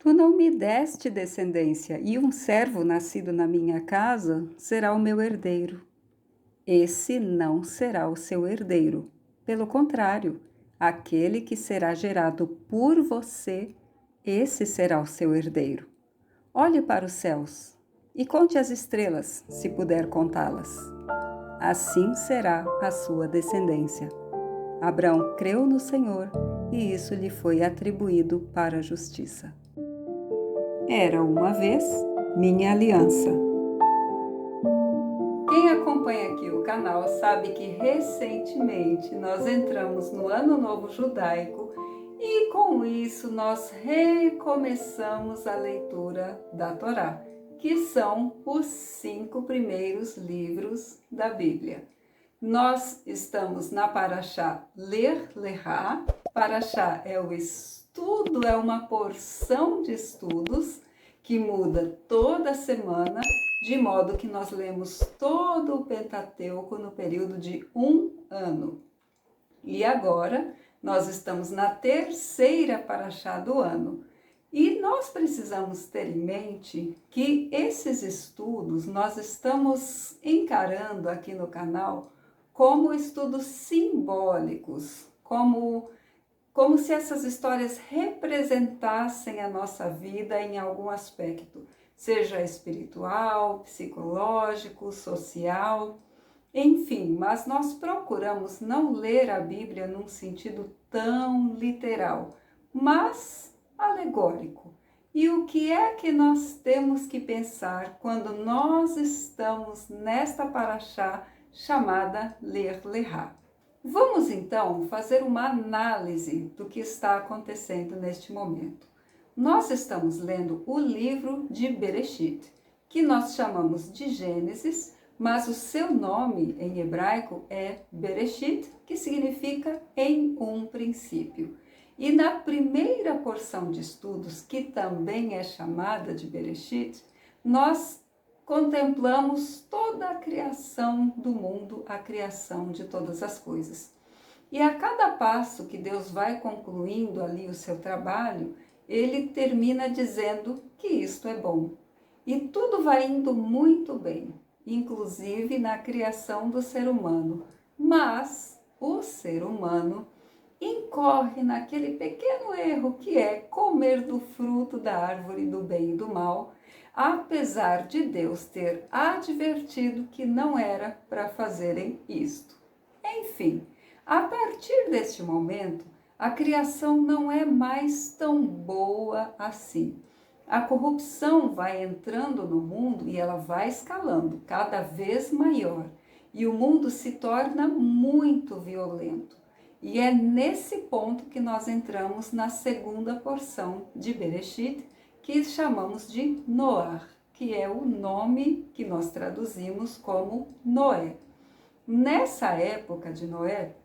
Tu não me deste descendência, e um servo nascido na minha casa será o meu herdeiro. Esse não será o seu herdeiro. Pelo contrário, aquele que será gerado por você, esse será o seu herdeiro. Olhe para os céus e conte as estrelas, se puder contá-las. Assim será a sua descendência. Abraão creu no Senhor e isso lhe foi atribuído para a justiça. Era uma vez minha aliança. Quem acompanha aqui o canal sabe que recentemente nós entramos no Ano Novo Judaico e com isso nós recomeçamos a leitura da Torá, que são os 5 primeiros livros da Bíblia. Nós estamos na Parashá Ler Lehá. Parashá é o estudo, é uma porção de estudos que muda toda semana, de modo que nós lemos todo o Pentateuco no período de 1 ano. E agora nós estamos na terceira Parashá do ano. E nós precisamos ter em mente que esses estudos nós estamos encarando aqui no canal como estudos simbólicos, como se essas histórias representassem a nossa vida em algum aspecto, seja espiritual, psicológico, social, enfim, mas nós procuramos não ler a Bíblia num sentido tão literal, mas alegórico. E o que é que nós temos que pensar quando nós estamos nesta paraxá chamada Ler Lehá? Vamos então fazer uma análise do que está acontecendo neste momento. Nós estamos lendo o livro de Bereshit, que nós chamamos de Gênesis, mas o seu nome em hebraico é Bereshit, que significa em um princípio. E na primeira porção de estudos, que também é chamada de Bereshit, nós contemplamos toda a criação do mundo, a criação de todas as coisas. E a cada passo que Deus vai concluindo ali o seu trabalho, ele termina dizendo que isto é bom. E tudo vai indo muito bem, inclusive na criação do ser humano. Mas o ser humano incorre naquele pequeno erro que é comer do fruto da árvore do bem e do mal, apesar de Deus ter advertido que não era para fazerem isto. Enfim, a partir deste momento, a criação não é mais tão boa assim. A corrupção vai entrando no mundo e ela vai escalando cada vez maior. E o mundo se torna muito violento. E é nesse ponto que nós entramos na segunda porção de Bereshit, que chamamos de Noar, que é o nome que nós traduzimos como Noé. Nessa época de Noé,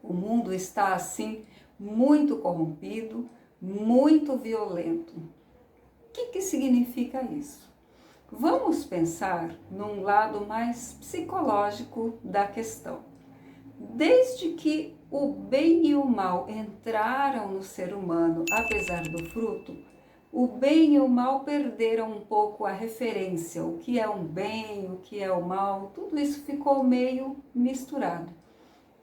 o mundo está assim muito corrompido, muito violento. O que significa isso? Vamos pensar num lado mais psicológico da questão. Desde que o bem e o mal entraram no ser humano, apesar do fruto, o bem e o mal perderam um pouco a referência, o que é um bem, o que é o mal, tudo isso ficou meio misturado.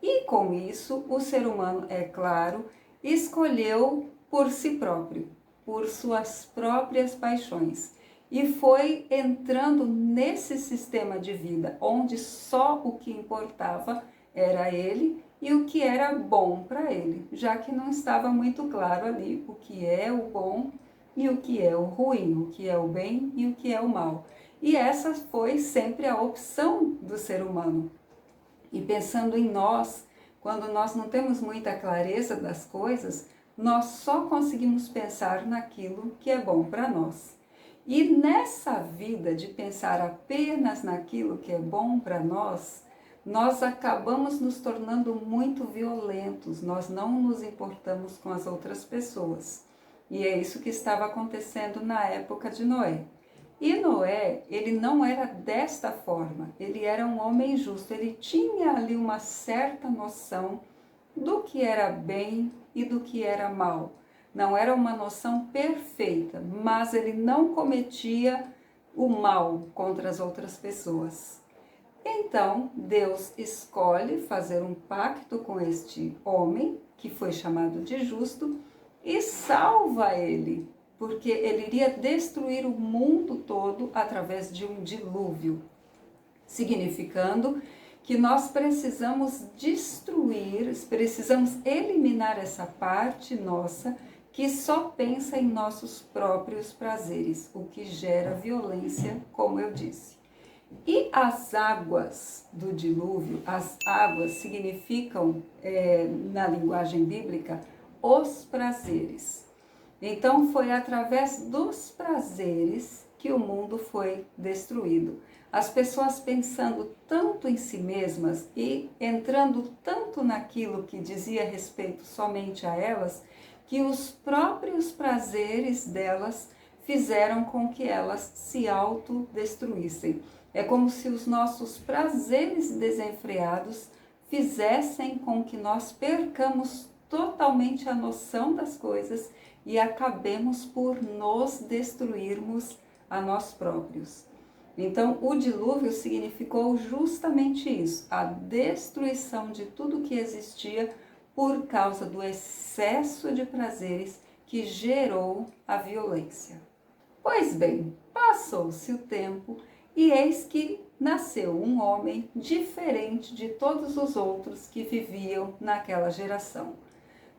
E com isso, o ser humano, é claro, escolheu por si próprio, por suas próprias paixões. E foi entrando nesse sistema de vida, onde só o que importava era ele e o que era bom para ele, já que não estava muito claro ali o que é o bom e o que é o ruim, o que é o bem e o que é o mal. E essa foi sempre a opção do ser humano. E pensando em nós, quando nós não temos muita clareza das coisas, nós só conseguimos pensar naquilo que é bom para nós. E nessa vida de pensar apenas naquilo que é bom para nós acabamos nos tornando muito violentos, nós não nos importamos com as outras pessoas. E é isso que estava acontecendo na época de Noé. E Noé, ele não era desta forma, ele era um homem justo, ele tinha ali uma certa noção do que era bem e do que era mal. não era uma noção perfeita, mas ele não cometia o mal contra as outras pessoas. Então, Deus escolhe fazer um pacto com este homem, que foi chamado de justo, e salva ele, porque ele iria destruir o mundo todo através de um dilúvio, significando que nós precisamos destruir, precisamos eliminar essa parte nossa que só pensa em nossos próprios prazeres, o que gera violência, como eu disse. E as águas do dilúvio, as águas significam, na linguagem bíblica, os prazeres. Então foi através dos prazeres que o mundo foi destruído. As pessoas pensando tanto em si mesmas e entrando tanto naquilo que dizia respeito somente a elas, que os próprios prazeres delas fizeram com que elas se autodestruíssem. É como se os nossos prazeres desenfreados fizessem com que nós percamos totalmente a noção das coisas e acabemos por nos destruirmos a nós próprios. Então, o dilúvio significou justamente isso, a destruição de tudo que existia por causa do excesso de prazeres que gerou a violência. Pois bem, passou-se o tempo e eis que nasceu um homem diferente de todos os outros que viviam naquela geração.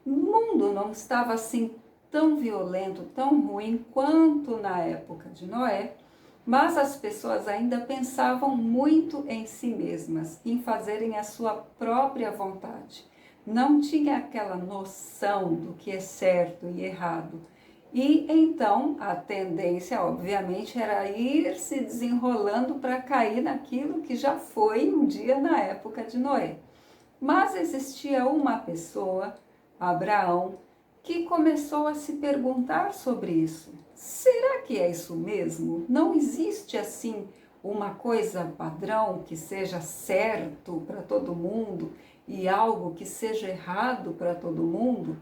O mundo não estava assim tão violento, tão ruim quanto na época de Noé, mas as pessoas ainda pensavam muito em si mesmas, em fazerem a sua própria vontade. Não tinha aquela noção do que é certo e errado. E então a tendência, obviamente, era ir se desenrolando para cair naquilo que já foi um dia na época de Noé. Mas existia uma pessoa, Abraão, que começou a se perguntar sobre isso. Será que é isso mesmo? Não existe assim uma coisa padrão que seja certo para todo mundo e algo que seja errado para todo mundo?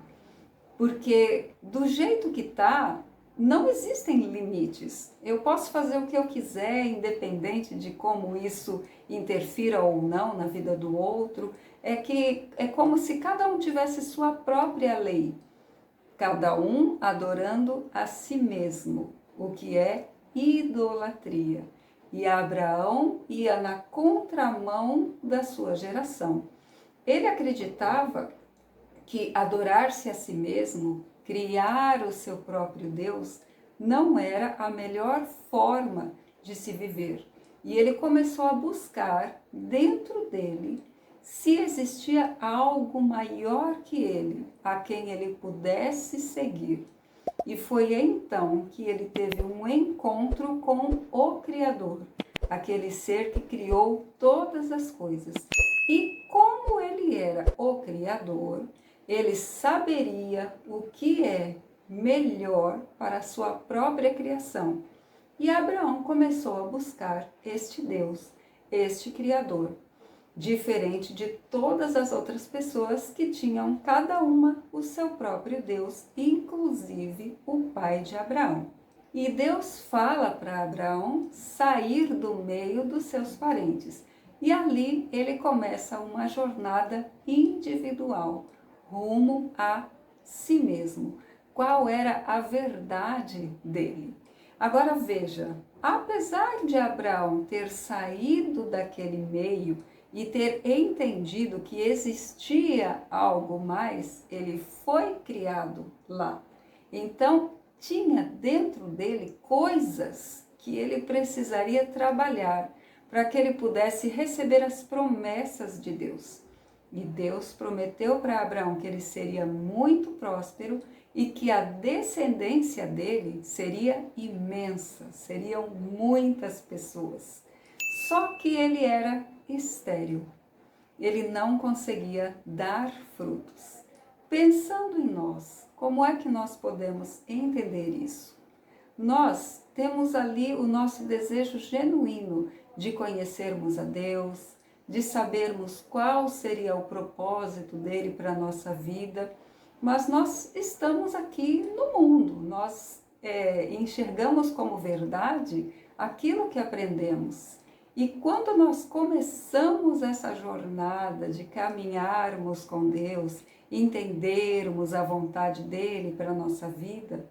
Porque do jeito que está, não existem limites. Eu posso fazer o que eu quiser, independente de como isso interfira ou não na vida do outro. É como se cada um tivesse sua própria lei, cada um adorando a si mesmo, o que é idolatria. E Abraão ia na contramão da sua geração. Ele acreditava que adorar-se a si mesmo, criar o seu próprio Deus, não era a melhor forma de se viver. E ele começou a buscar dentro dele se existia algo maior que ele, a quem ele pudesse seguir. E foi então que ele teve um encontro com o Criador, aquele ser que criou todas as coisas. E como ele era o Criador, ele saberia o que é melhor para a sua própria criação. E Abraão começou a buscar este Deus, este Criador, diferente de todas as outras pessoas que tinham cada uma o seu próprio Deus, inclusive o pai de Abraão. E Deus fala para Abraão sair do meio dos seus parentes. E ali ele começa uma jornada individual, rumo a si mesmo. Qual era a verdade dele? Agora veja, apesar de Abraão ter saído daquele meio e ter entendido que existia algo mais, ele foi criado lá. Então, tinha dentro dele coisas que ele precisaria trabalhar para que ele pudesse receber as promessas de Deus. E Deus prometeu para Abraão que ele seria muito próspero e que a descendência dele seria imensa, seriam muitas pessoas. Só que ele era estéril, ele não conseguia dar frutos. Pensando em nós, como é que nós podemos entender isso? Nós temos ali o nosso desejo genuíno de conhecermos a Deus, de sabermos qual seria o propósito dele para a nossa vida. mas nós estamos aqui no mundo, nós enxergamos como verdade aquilo que aprendemos. E quando nós começamos essa jornada de caminharmos com Deus, entendermos a vontade dele para a nossa vida,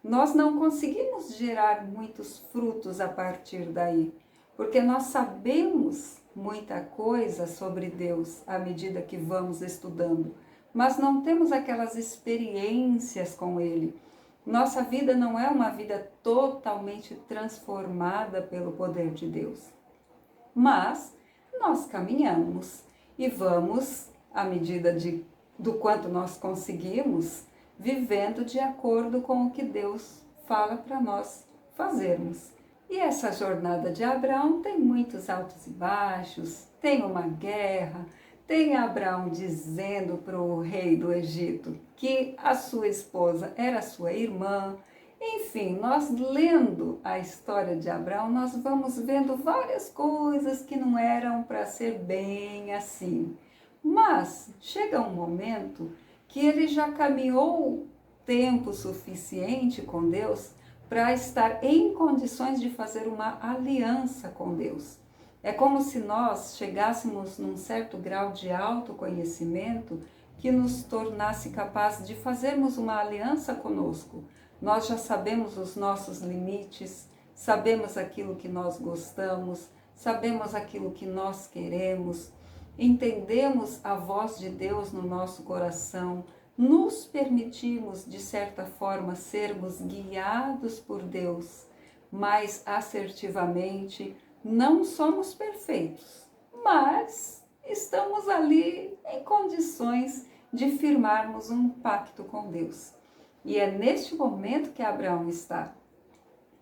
nós não conseguimos gerar muitos frutos a partir daí, porque nós sabemos muita coisa sobre Deus à medida que vamos estudando, mas não temos aquelas experiências com ele. Nossa vida não é uma vida totalmente transformada pelo poder de Deus. Mas nós caminhamos e vamos, à medida do quanto nós conseguimos, vivendo de acordo com o que Deus fala para nós fazermos. E essa jornada de Abraão tem muitos altos e baixos, tem uma guerra, tem Abraão dizendo para o rei do Egito que a sua esposa era sua irmã. Enfim, nós lendo a história de Abraão, nós vamos vendo várias coisas que não eram para ser bem assim. Mas chega um momento que ele já caminhou tempo suficiente com Deus para estar em condições de fazer uma aliança com Deus. É como se nós chegássemos num certo grau de autoconhecimento que nos tornasse capazes de fazermos uma aliança conosco. Nós já sabemos os nossos limites, sabemos aquilo que nós gostamos, sabemos aquilo que nós queremos, entendemos a voz de Deus no nosso coração, nos permitimos, de certa forma, sermos guiados por Deus, mais assertivamente. Não somos perfeitos, mas estamos ali em condições de firmarmos um pacto com Deus. E é neste momento que Abraão está.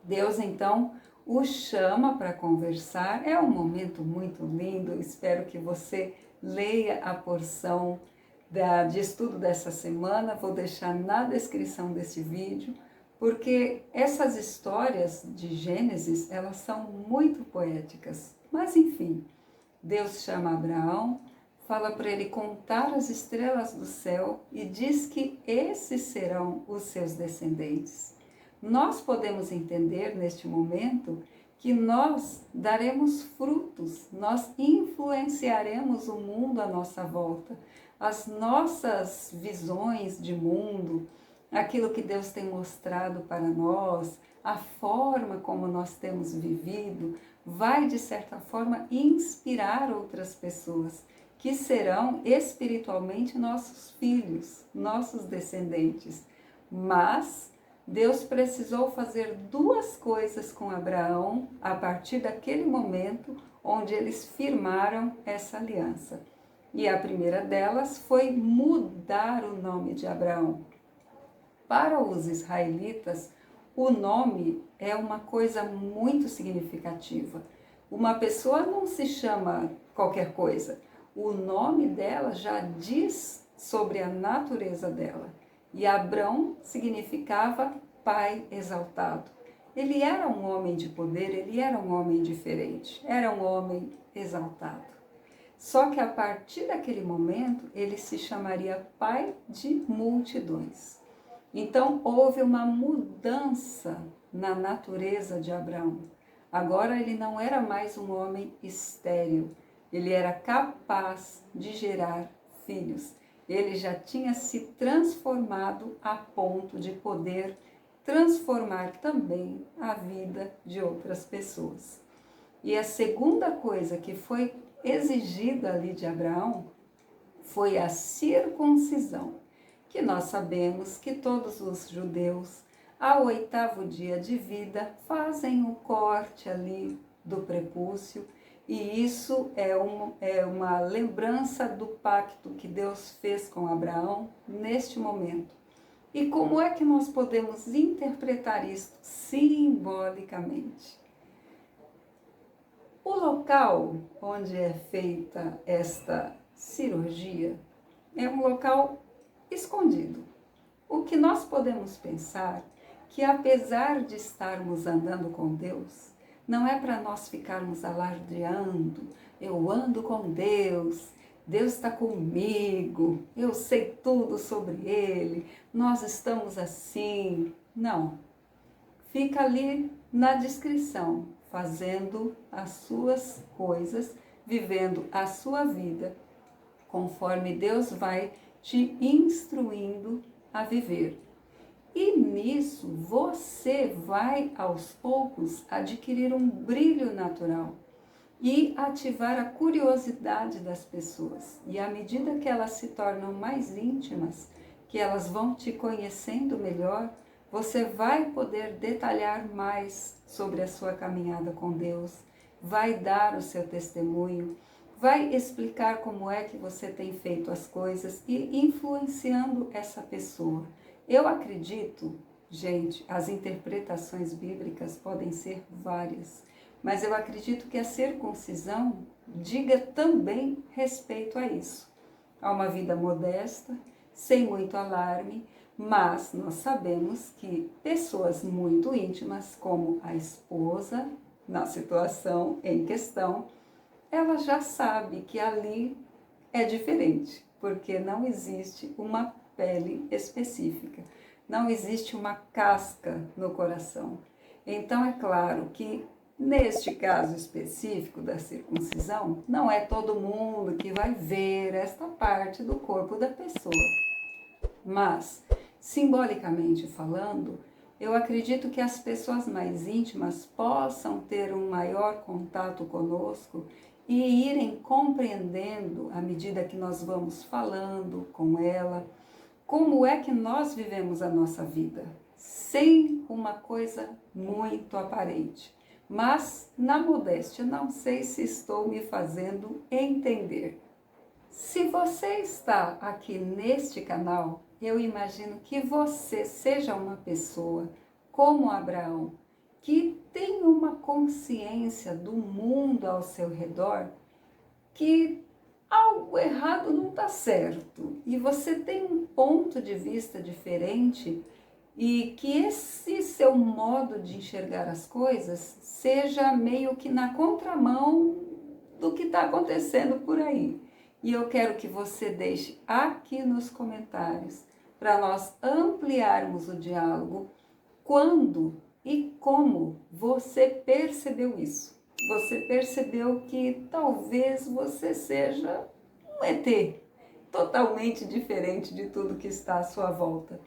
Deus, então, o chama para conversar. É um momento muito lindo. Espero que você leia a porção de estudo dessa semana. Vou deixar na descrição desse vídeo, porque essas histórias de Gênesis, elas são muito poéticas. Mas, enfim, Deus chama Abraão, fala para ele contar as estrelas do céu e diz que esses serão os seus descendentes. Nós podemos entender neste momento que nós daremos frutos, nós influenciaremos o mundo à nossa volta, as nossas visões de mundo, aquilo que Deus tem mostrado para nós, a forma como nós temos vivido, vai de certa forma inspirar outras pessoas, que serão espiritualmente nossos filhos, nossos descendentes. Mas Deus precisou fazer duas coisas com Abraão a partir daquele momento onde eles firmaram essa aliança. E a primeira delas foi mudar o nome de Abraão. Para os israelitas, o nome é uma coisa muito significativa. Uma pessoa não se chama qualquer coisa. O nome dela já diz sobre a natureza dela. E Abrão significava pai exaltado. Ele era um homem de poder, ele era um homem diferente, era um homem exaltado. Só que a partir daquele momento, ele se chamaria pai de multidões. Então, houve uma mudança na natureza de Abraão. Agora ele não era mais um homem estéril, ele era capaz de gerar filhos. Ele já tinha se transformado a ponto de poder transformar também a vida de outras pessoas. E a segunda coisa que foi exigida ali de Abraão foi a circuncisão, que nós sabemos que todos os judeus, ao 8º dia de vida, fazem o corte ali do prepúcio, e isso é uma lembrança do pacto que Deus fez com Abraão neste momento. E como é que nós podemos interpretar isso simbolicamente? O local onde é feita esta cirurgia é um local escondido. O que nós podemos pensar que, apesar de estarmos andando com Deus, não é para nós ficarmos alardeando, eu ando com Deus, Deus está comigo, eu sei tudo sobre Ele, nós estamos assim. Não, fica ali na descrição, fazendo as suas coisas, vivendo a sua vida, conforme Deus vai te instruindo a viver. E nisso você vai aos poucos adquirir um brilho natural e ativar a curiosidade das pessoas. E à medida que elas se tornam mais íntimas, que elas vão te conhecendo melhor, você vai poder detalhar mais sobre a sua caminhada com Deus, vai dar o seu testemunho, vai explicar como é que você tem feito as coisas e influenciando essa pessoa. Eu acredito, gente, as interpretações bíblicas podem ser várias, mas eu acredito que a circuncisão diga também respeito a isso, a uma vida modesta, sem muito alarme, mas nós sabemos que pessoas muito íntimas, como a esposa, na situação em questão, ela já sabe que ali é diferente, porque não existe uma pele específica, não existe uma casca no coração. Então é claro que neste caso específico da circuncisão, não é todo mundo que vai ver esta parte do corpo da pessoa. Mas, simbolicamente falando, eu acredito que as pessoas mais íntimas possam ter um maior contato conosco e irem compreendendo, à medida que nós vamos falando com ela, como é que nós vivemos a nossa vida, sem uma coisa muito aparente. Mas, na modéstia, não sei se estou me fazendo entender. Se você está aqui neste canal, eu imagino que você seja uma pessoa como Abraão, que tem uma consciência do mundo ao seu redor, que algo errado não está certo e você tem um ponto de vista diferente e que esse seu modo de enxergar as coisas seja meio que na contramão do que está acontecendo por aí. E eu quero que você deixe aqui nos comentários para nós ampliarmos o diálogo quando e como você percebeu isso. Você percebeu que talvez você seja um ET, totalmente diferente de tudo que está à sua volta.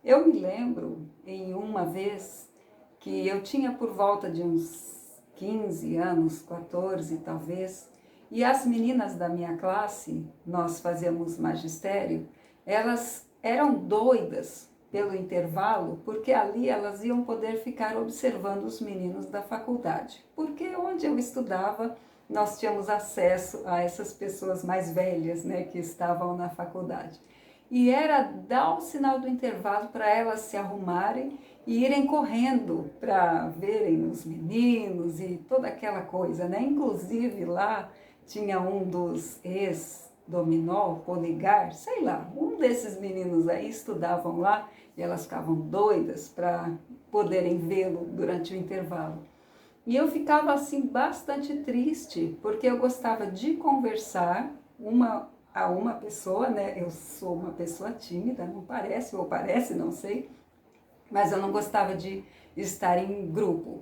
Eu me lembro em uma vez que eu tinha por volta de uns 15 anos, 14 talvez, e as meninas da minha classe, nós fazíamos magistério, elas eram doidas pelo intervalo, porque ali elas iam poder ficar observando os meninos da faculdade. Porque onde eu estudava, nós tínhamos acesso a essas pessoas mais velhas, né, que estavam na faculdade. E era dar o sinal do intervalo para elas se arrumarem e irem correndo para verem os meninos e toda aquela coisa, né? Inclusive lá tinha um dos ex-dominó, Poligar, sei lá, um desses meninos aí estudavam lá e elas ficavam doidas para poderem vê-lo durante o intervalo. E eu ficava assim bastante triste, porque eu gostava de conversar a uma pessoa, né? Eu sou uma pessoa tímida, não parece, ou parece, não sei, mas eu não gostava de estar em grupo.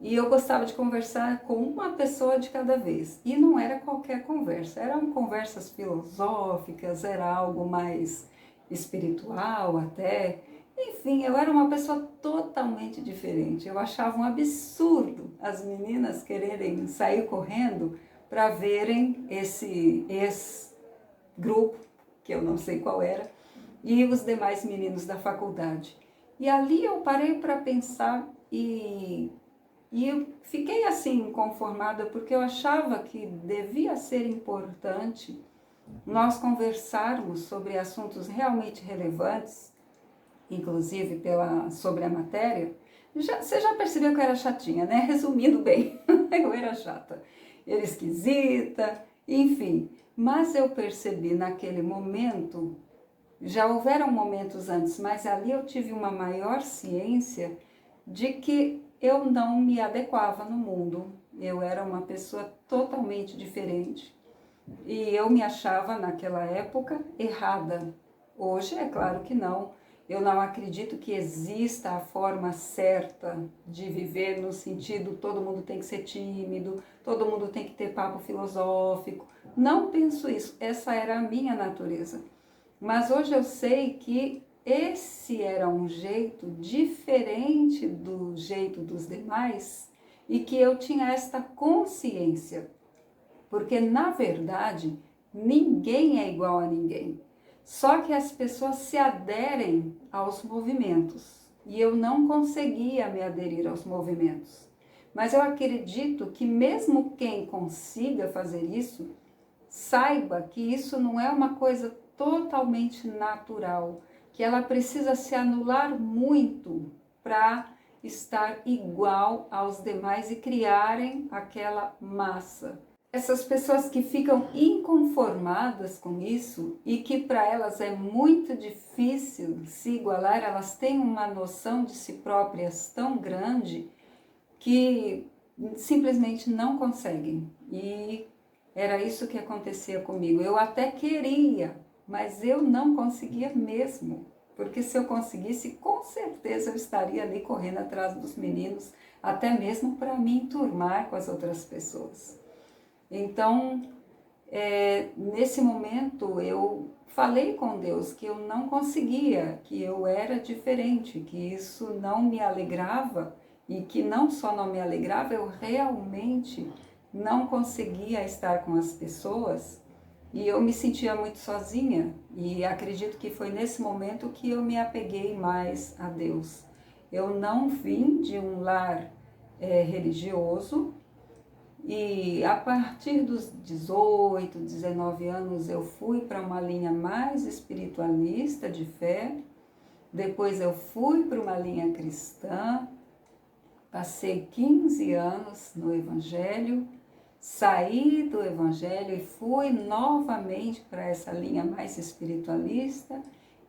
E eu gostava de conversar com uma pessoa de cada vez. E não era qualquer conversa, eram conversas filosóficas, era algo mais espiritual até. Enfim, eu era uma pessoa totalmente diferente. Eu achava um absurdo as meninas quererem sair correndo para verem esse ex-grupo, que eu não sei qual era, e os demais meninos da faculdade. E ali eu parei para pensar e eu fiquei assim conformada, porque eu achava que devia ser importante nós conversarmos sobre assuntos realmente relevantes, inclusive sobre a matéria. Você já percebeu que eu era chatinha, né? Resumindo bem, eu era chata, era esquisita, enfim. Mas eu percebi naquele momento, já houveram momentos antes, mas ali eu tive uma maior ciência de que eu não me adequava no mundo. Eu era uma pessoa totalmente diferente. E eu me achava naquela época errada. Hoje é claro que não. Eu não acredito que exista a forma certa de viver no sentido todo mundo tem que ser tímido, todo mundo tem que ter papo filosófico. Não penso isso. Essa era a minha natureza. Mas hoje eu sei que esse era um jeito diferente do jeito dos demais e que eu tinha esta consciência. Porque, na verdade, ninguém é igual a ninguém. Só que as pessoas se aderem aos movimentos. E eu não conseguia me aderir aos movimentos. Mas eu acredito que mesmo quem consiga fazer isso, saiba que isso não é uma coisa totalmente natural, que ela precisa se anular muito para estar igual aos demais e criarem aquela massa. Essas pessoas que ficam inconformadas com isso e que para elas é muito difícil se igualar, elas têm uma noção de si próprias tão grande que simplesmente não conseguem. E era isso que acontecia comigo. Eu até queria, mas eu não conseguia mesmo. Porque se eu conseguisse, com certeza eu estaria ali correndo atrás dos meninos, até mesmo para me enturmar com as outras pessoas. Então, nesse momento eu falei com Deus que eu não conseguia, que eu era diferente, que isso não me alegrava e que não só não me alegrava, eu realmente não conseguia estar com as pessoas e eu me sentia muito sozinha e acredito que foi nesse momento que eu me apeguei mais a Deus. Eu não vim de um lar religioso, e a partir dos 18, 19 anos eu fui para uma linha mais espiritualista de fé, depois eu fui para uma linha cristã, passei 15 anos no Evangelho, saí do Evangelho e fui novamente para essa linha mais espiritualista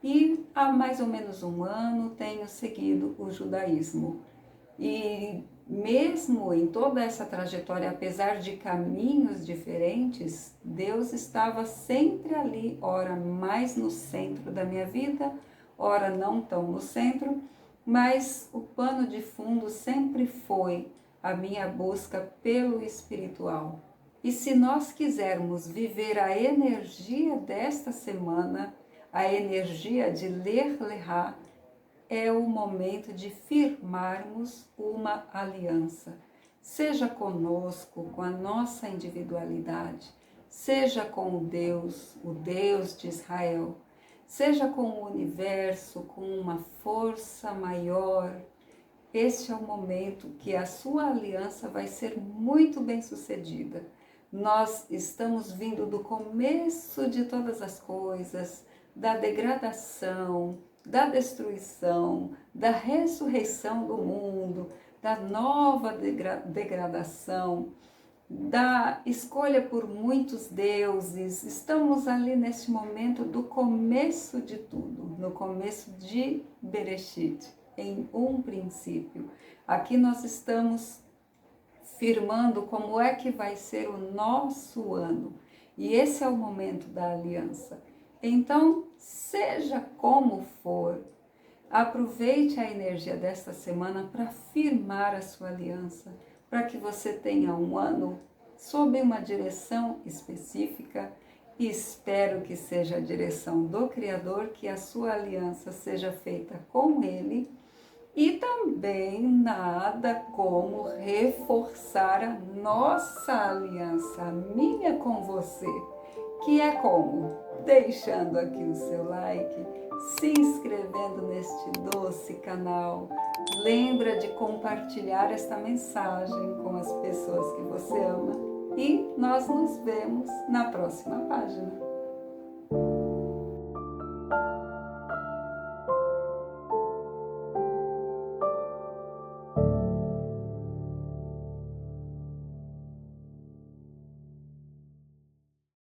e há mais ou menos um ano tenho seguido o judaísmo. E mesmo em toda essa trajetória, apesar de caminhos diferentes, Deus estava sempre ali, ora mais no centro da minha vida, ora não tão no centro, mas o pano de fundo sempre foi a minha busca pelo espiritual. E se nós quisermos viver a energia desta semana, a energia de Ler Lehá, é o momento de firmarmos uma aliança, seja conosco, com a nossa individualidade, seja com o Deus de Israel, seja com o universo, com uma força maior. Este é o momento que a sua aliança vai ser muito bem sucedida. Nós estamos vindo do começo de todas as coisas, da degradação, da destruição, da ressurreição do mundo, da nova degradação, da escolha por muitos deuses. Estamos ali neste momento do começo de tudo, no começo de Bereshit, em um princípio. Aqui nós estamos firmando como é que vai ser o nosso ano. E esse é o momento da aliança. Então, seja como for, aproveite a energia desta semana para firmar a sua aliança, para que você tenha um ano sob uma direção específica e espero que seja a direção do Criador, que a sua aliança seja feita com Ele e também nada como reforçar a nossa aliança, a minha com você, que é como? Deixando aqui o seu like, se inscrevendo neste doce canal. Lembra de compartilhar esta mensagem com as pessoas que você ama. E nós nos vemos na próxima página.